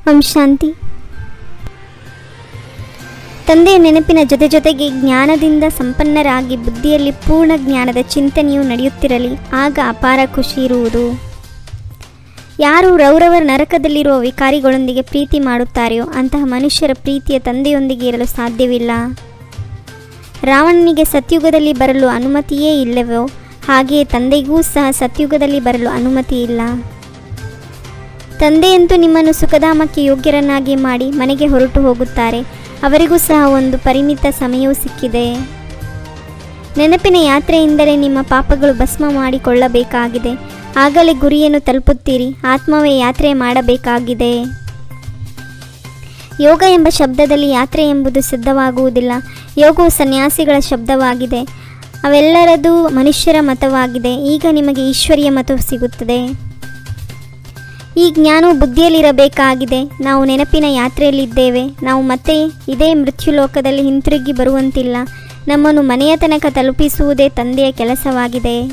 ಓಂ ಶಾಂತಿ. ತಂದೆಯ ನೆನಪಿನ ಜೊತೆಗೆ ಜ್ಞಾನದಿಂದ ಸಂಪನ್ನರಾಗಿ ಬುದ್ಧಿಯಲ್ಲಿ ಪೂರ್ಣ ಜ್ಞಾನದ ಚಿಂತನೆಯು ನಡೆಯುತ್ತಿರಲಿ, ಆಗ ಅಪಾರ ಖುಷಿ ಇರುವುದು. ಯಾರು ರೌರವರ ನರಕದಲ್ಲಿರುವ ವಿಕಾರಿಗಳೊಂದಿಗೆ ಪ್ರೀತಿ ಮಾಡುತ್ತಾರೆಯೋ ಅಂತಹ ಮನುಷ್ಯರ ಪ್ರೀತಿಯ ತಂದೆಯೊಂದಿಗೆ ಇರಲು ಸಾಧ್ಯವಿಲ್ಲ. ರಾವಣನಿಗೆ ಸತ್ಯುಗದಲ್ಲಿ ಬರಲು ಅನುಮತಿಯೇ ಇಲ್ಲವೋ ಹಾಗೆಯೇ ತಂದೆಗೂ ಸಹ ಸತ್ಯುಗದಲ್ಲಿ ಬರಲು ಅನುಮತಿ ಇಲ್ಲ. ತಂದೆಯಂತೂ ನಿಮ್ಮನ್ನು ಸುಖಧಾಮಕ್ಕೆ ಯೋಗ್ಯರನ್ನಾಗಿ ಮಾಡಿ ಮನೆಗೆ ಹೊರಟು ಹೋಗುತ್ತಾರೆ. ಅವರಿಗೂ ಸಹ ಒಂದು ಪರಿಮಿತ ಸಮಯವೂ ಸಿಕ್ಕಿದೆ. ನೆನಪಿನ ಯಾತ್ರೆಯಿಂದಲೇ ನಿಮ್ಮ ಪಾಪಗಳು ಭಸ್ಮ ಮಾಡಿಕೊಳ್ಳಬೇಕಾಗಿದೆ. ಆಗಲೇ ಗುರಿಯನ್ನು ತಲುಪುತ್ತೀರಿ. ಆತ್ಮವೇ ಯಾತ್ರೆ ಮಾಡಬೇಕಾಗಿದೆ. ಯೋಗ ಎಂಬ ಶಬ್ದದಲ್ಲಿ ಯಾತ್ರೆ ಎಂಬುದು ಸಿದ್ಧವಾಗುವುದಿಲ್ಲ. ಯೋಗವು ಸನ್ಯಾಸಿಗಳ ಶಬ್ದವಾಗಿದೆ. ಅವೆಲ್ಲರದು ಮನುಷ್ಯರ ಮತವಾಗಿದೆ. ಈಗ ನಿಮಗೆ ಈಶ್ವರಿಯ ಮತವು ಸಿಗುತ್ತದೆ. ಈ ಜ್ಞಾನವು ಬುದ್ಧಿಯಲ್ಲಿರಬೇಕಾಗಿದೆ. ನಾವು ನೆನಪಿನ ಯಾತ್ರೆಯಲ್ಲಿದ್ದೇವೆ. ನಾವು ಮತ್ತೆ ಇದೇ ಮೃತ್ಯುಲೋಕದಲ್ಲಿ ಹಿಂತಿರುಗಿ ಬರುವಂತಿಲ್ಲ. ನಮ್ಮನ್ನು ಮನೆಯ ತನಕ ತಲುಪಿಸುವುದೇ ತಂದೆಯ ಕೆಲಸವಾಗಿದೆ.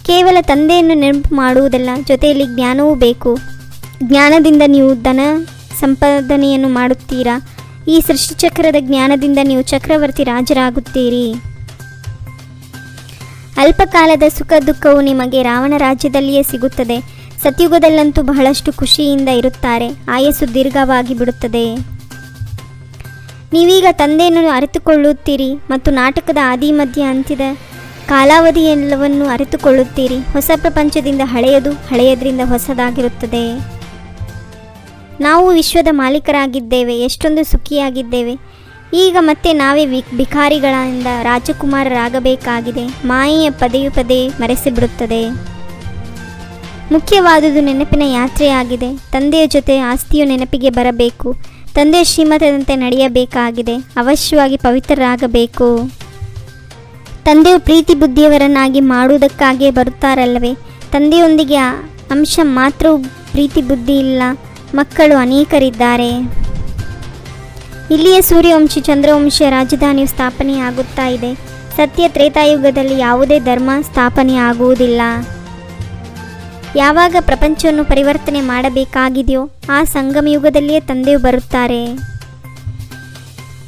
ಕೇವಲ ತಂದೆಯನ್ನು ನೆನಪು ಮಾಡುವುದಲ್ಲ, ಜೊತೆಯಲ್ಲಿ ಜ್ಞಾನವೂ ಬೇಕು. ಜ್ಞಾನದಿಂದ ನೀವು ಧನ ಸಂಪಾದನೆಯನ್ನು ಮಾಡುತ್ತೀರಾ. ಈ ಸೃಷ್ಟಿಚಕ್ರದ ಜ್ಞಾನದಿಂದ ನೀವು ಚಕ್ರವರ್ತಿ ರಾಜರಾಗುತ್ತೀರಿ. ಅಲ್ಪಕಾಲದ ಸುಖ ದುಃಖವು ನಿಮಗೆ ರಾವಣ ರಾಜ್ಯದಲ್ಲಿಯೇ ಸಿಗುತ್ತದೆ. ಸತ್ಯುಗದಲ್ಲಂತೂ ಬಹಳಷ್ಟು ಖುಷಿಯಿಂದ ಇರುತ್ತಾರೆ. ಆಯಸ್ಸು ದೀರ್ಘವಾಗಿ ಬಿಡುತ್ತದೆ. ನೀವೀಗ ತಂದೆಯನ್ನು ಅರಿತುಕೊಳ್ಳುತ್ತೀರಿ ಮತ್ತು ನಾಟಕದ ಆದಿ ಮಧ್ಯ ಅಂತ್ಯದ ಕಾಲಾವಧಿ ಎಲ್ಲವನ್ನು ಅರಿತುಕೊಳ್ಳುತ್ತೀರಿ. ಹೊಸ ಪ್ರಪಂಚದಿಂದ ಹಳೆಯದು, ಹಳೆಯದರಿಂದ ಹೊಸದಾಗಿರುತ್ತದೆ. ನಾವು ವಿಶ್ವದ ಮಾಲೀಕರಾಗಿದ್ದೇವೆ. ಎಷ್ಟೊಂದು ಸುಖಿಯಾಗಿದ್ದೇವೆ. ಈಗ ಮತ್ತೆ ನಾವೇ ಭಿಕಾರಿಗಳಿಂದ ರಾಜಕುಮಾರರಾಗಬೇಕಾಗಿದೆ. ಮಾಯೆಯ ಪದೇ ಮರೆಸಿಬಿಡುತ್ತದೆ. ಮುಖ್ಯವಾದುದು ನೆನಪಿನ ಯಾತ್ರೆಯಾಗಿದೆ. ತಂದೆಯ ಜೊತೆ ಆಸ್ತಿಯು ನೆನಪಿಗೆ ಬರಬೇಕು. ತಂದೆಯ ಶ್ರೀಮತದಂತೆ ನಡೆಯಬೇಕಾಗಿದೆ. ಅವಶ್ಯವಾಗಿ ಪವಿತ್ರರಾಗಬೇಕು. ತಂದೆಯು ಪ್ರೀತಿ ಬುದ್ಧಿಯವರನ್ನಾಗಿ ಮಾಡುವುದಕ್ಕಾಗಿಯೇ ಬರುತ್ತಾರಲ್ಲವೇ. ತಂದೆಯೊಂದಿಗೆ ಅಂಶ ಮಾತ್ರವೂ ಪ್ರೀತಿ ಬುದ್ಧಿ ಇಲ್ಲ. ಮಕ್ಕಳು ಅನೇಕರಿದ್ದಾರೆ. ಇಲ್ಲಿಯೇ ಸೂರ್ಯವಂಶಿ ಚಂದ್ರವಂಶಿಯ ರಾಜಧಾನಿಯು ಸ್ಥಾಪನೆಯಾಗುತ್ತಾ ಇದೆ. ಸತ್ಯ ತ್ರೇತಾಯುಗದಲ್ಲಿ ಯಾವುದೇ ಧರ್ಮ ಸ್ಥಾಪನೆ ಆಗುವುದಿಲ್ಲ. ಯಾವಾಗ ಪ್ರಪಂಚವನ್ನು ಪರಿವರ್ತನೆ ಮಾಡಬೇಕಾಗಿದೆಯೋ ಆ ಸಂಗಮಯುಗದಲ್ಲಿಯೇ ತಂದೆಯು ಬರುತ್ತಾರೆ.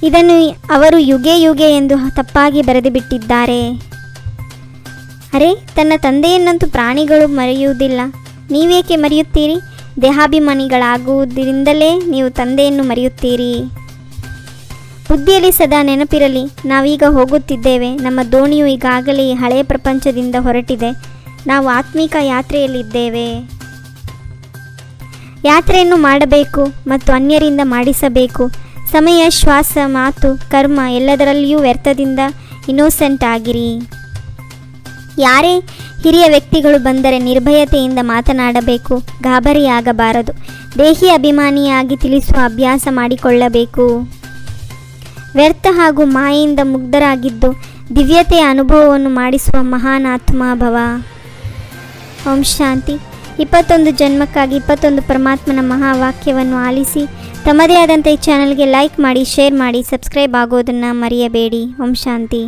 ಇದನ್ನು ಅವರು ಯುಗೆ ಎಂದು ತಪ್ಪಾಗಿ ಬರೆದು ಬಿಟ್ಟಿದ್ದಾರೆ. ಅರೆ, ತನ್ನ ತಂದೆಯನ್ನಂತೂ ಪ್ರಾಣಿಗಳು ಮರೆಯುವುದಿಲ್ಲ. ನೀವೇಕೆ ಮರೆಯುತ್ತೀರಿ? ದೇಹಾಭಿಮಾನಿಗಳಾಗುವುದರಿಂದಲೇ ನೀವು ತಂದೆಯನ್ನು ಮರೆಯುತ್ತೀರಿ. ಬುದ್ಧಿಯಲ್ಲಿ ಸದಾ ನೆನಪಿರಲಿ, ನಾವೀಗ ಹೋಗುತ್ತಿದ್ದೇವೆ. ನಮ್ಮ ದೋಣಿಯು ಈಗಾಗಲೇ ಹಳೆಯ ಪ್ರಪಂಚದಿಂದ ಹೊರಟಿದೆ. ನಾವು ಆತ್ಮಿಕ ಯಾತ್ರೆಯಲ್ಲಿದ್ದೇವೆ. ಯಾತ್ರೆಯನ್ನು ಮಾಡಬೇಕು ಮತ್ತು ಅನ್ಯರಿಂದ ಮಾಡಿಸಬೇಕು. ಸಮಯ, ಶ್ವಾಸ, ಮಾತು, ಕರ್ಮ ಎಲ್ಲದರಲ್ಲಿಯೂ ವ್ಯರ್ಥದಿಂದ ಇನ್ನೋಸೆಂಟ್ ಆಗಿರಿ. ಯಾರೇ ಹಿರಿಯ ವ್ಯಕ್ತಿಗಳು ಬಂದರೆ ನಿರ್ಭಯತೆಯಿಂದ ಮಾತನಾಡಬೇಕು. ಗಾಬರಿಯಾಗಬಾರದು. ದೇಹಿ ಅಭಿಮಾನಿಯಾಗಿ ತಿಳಿಸುವ ಅಭ್ಯಾಸ ಮಾಡಿಕೊಳ್ಳಬೇಕು. ವ್ಯರ್ಥ ಹಾಗೂ ಮಾಯೆಯಿಂದ ಮುಗ್ಧರಾಗಿದ್ದು ದಿವ್ಯತೆಯ ಅನುಭವವನ್ನು ಮಾಡಿಸುವ ಮಹಾನ್ ಆತ್ಮ ಭವ. ಓಂ ಶಾಂತಿ. 21 ಜನ್ಮಕ್ಕಾಗಿ 21 ಪರಮಾತ್ಮನ ಮಹಾವಾಕ್ಯವನ್ನು ಆಲಿಸಿ ತಮ್ಮದೇ ಆದಂಥ ಈ ಚಾನಲ್ಗೆ ಲೈಕ್ ಮಾಡಿ, ಶೇರ್ ಮಾಡಿ, ಸಬ್ಸ್ಕ್ರೈಬ್ ಆಗೋದನ್ನು ಮರೆಯಬೇಡಿ. ಓಂ ಶಾಂತಿ.